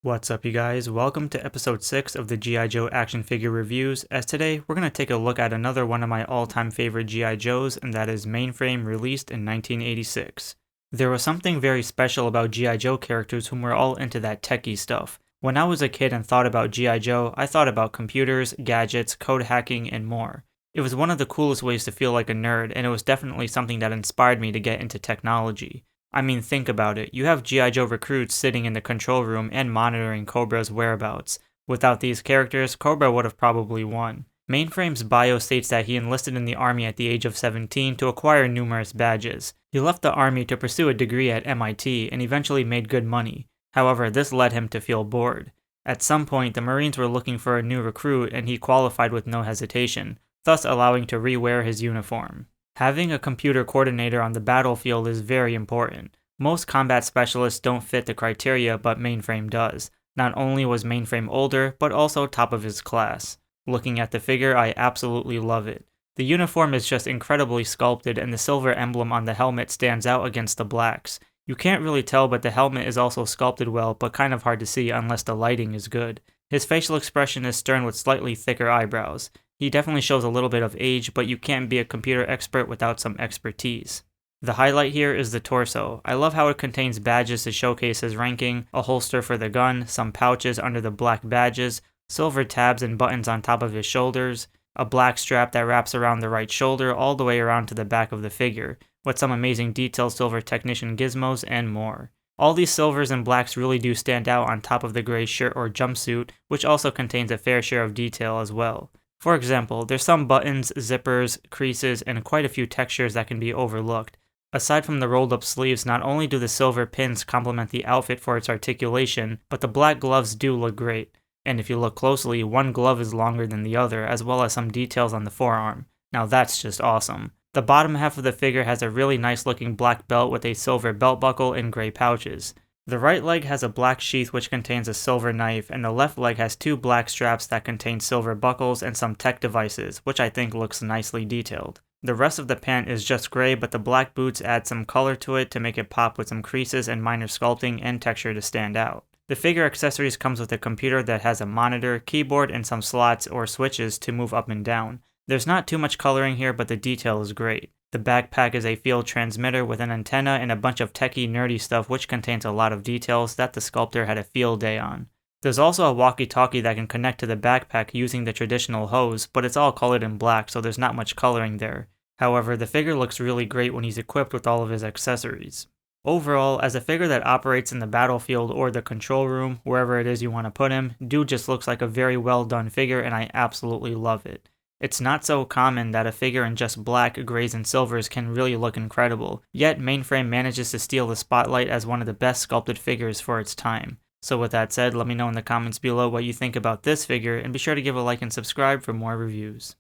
What's up you guys, welcome to episode 6 of the G.I. Joe action figure reviews, as today we're going to take a look at another one of my all-time favorite G.I. Joes, and that is Mainframe, released in 1986. There was something very special about G.I. Joe characters whom were all into that techie stuff. When I was a kid and thought about G.I. Joe, I thought about computers, gadgets, code hacking, and more. It was one of the coolest ways to feel like a nerd, and it was definitely something that inspired me to get into technology. I mean, think about it. You have G.I. Joe recruits sitting in the control room and monitoring Cobra's whereabouts. Without these characters, Cobra would have probably won. Mainframe's bio states that he enlisted in the army at the age of 17 to acquire numerous badges. He left the army to pursue a degree at MIT and eventually made good money. However, this led him to feel bored. At some point, the Marines were looking for a new recruit and he qualified with no hesitation, thus allowing to re-wear his uniform. Having a computer coordinator on the battlefield is very important. Most combat specialists don't fit the criteria, but Mainframe does. Not only was Mainframe older, but also top of his class. Looking at the figure, I absolutely love it. The uniform is just incredibly sculpted and the silver emblem on the helmet stands out against the blacks. You can't really tell, but the helmet is also sculpted well, but kind of hard to see unless the lighting is good. His facial expression is stern with slightly thicker eyebrows. He definitely shows a little bit of age, but you can't be a computer expert without some expertise. The highlight here is the torso. I love how it contains badges to showcase his ranking, a holster for the gun, some pouches under the black badges, silver tabs and buttons on top of his shoulders, a black strap that wraps around the right shoulder all the way around to the back of the figure, with some amazing detailed silver technician gizmos and more. All these silvers and blacks really do stand out on top of the gray shirt or jumpsuit, which also contains a fair share of detail as well. For example, there's some buttons, zippers, creases, and quite a few textures that can be overlooked. Aside from the rolled up sleeves, not only do the silver pins complement the outfit for its articulation, but the black gloves do look great. And if you look closely, one glove is longer than the other, as well as some details on the forearm. Now that's just awesome. The bottom half of the figure has a really nice looking black belt with a silver belt buckle and gray pouches. The right leg has a black sheath which contains a silver knife, and the left leg has two black straps that contain silver buckles and some tech devices, which I think looks nicely detailed. The rest of the pant is just gray, but the black boots add some color to it to make it pop with some creases and minor sculpting and texture to stand out. The figure accessories comes with a computer that has a monitor, keyboard, and some slots or switches to move up and down. There's not too much coloring here, but the detail is great. The backpack is a field transmitter with an antenna and a bunch of techie nerdy stuff which contains a lot of details that the sculptor had a field day on. There's also a walkie-talkie that can connect to the backpack using the traditional hose, but it's all colored in black so there's not much coloring there. However, the figure looks really great when he's equipped with all of his accessories. Overall, as a figure that operates in the battlefield or the control room, wherever it is you want to put him, dude just looks like a very well done figure and I absolutely love it. It's not so common that a figure in just black, grays, and silvers can really look incredible, yet Mainframe manages to steal the spotlight as one of the best sculpted figures for its time. So with that said, let me know in the comments below what you think about this figure, and be sure to give a like and subscribe for more reviews.